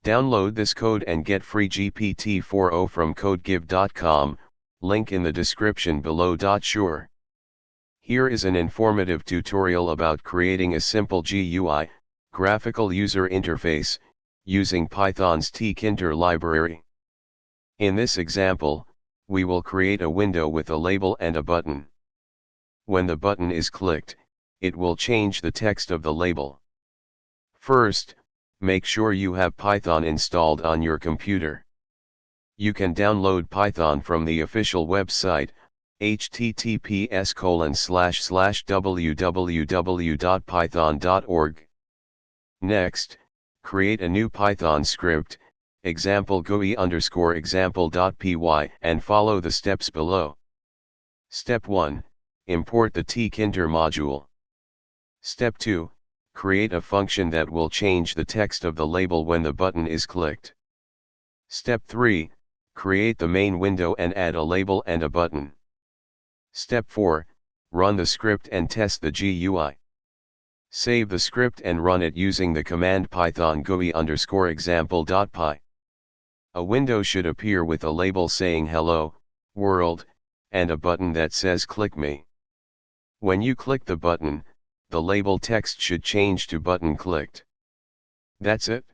Download this code and get free GPT-4o from codegive.com, link in the description below. Sure. Here is an informative tutorial about creating a simple GUI, graphical user interface, using Python's tkinter library. In this example, we will create a window with a label and a button. When the button is clicked, it will change the text of the label. First, make sure you have Python installed on your computer. You can download Python from the official website, https://www.python.org. Next, create a new Python script, example GUI_example.py, and follow the steps below. Step 1, import the tkinter module. Step 2, create a function that will change the text of the label when the button is clicked. Step 3, create the main window and add a label and a button. Step 4, run the script and test the GUI. Save the script and run it using the command python GUI_example.py. A window should appear with a label saying "Hello, World," and a button that says "Click me." When you click the button, the label text should change to "Button clicked." That's it.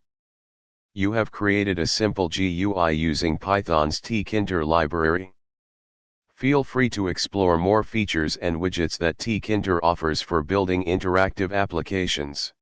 You have created a simple GUI using Python's tkinter library. Feel free to explore more features and widgets that tkinter offers for building interactive applications.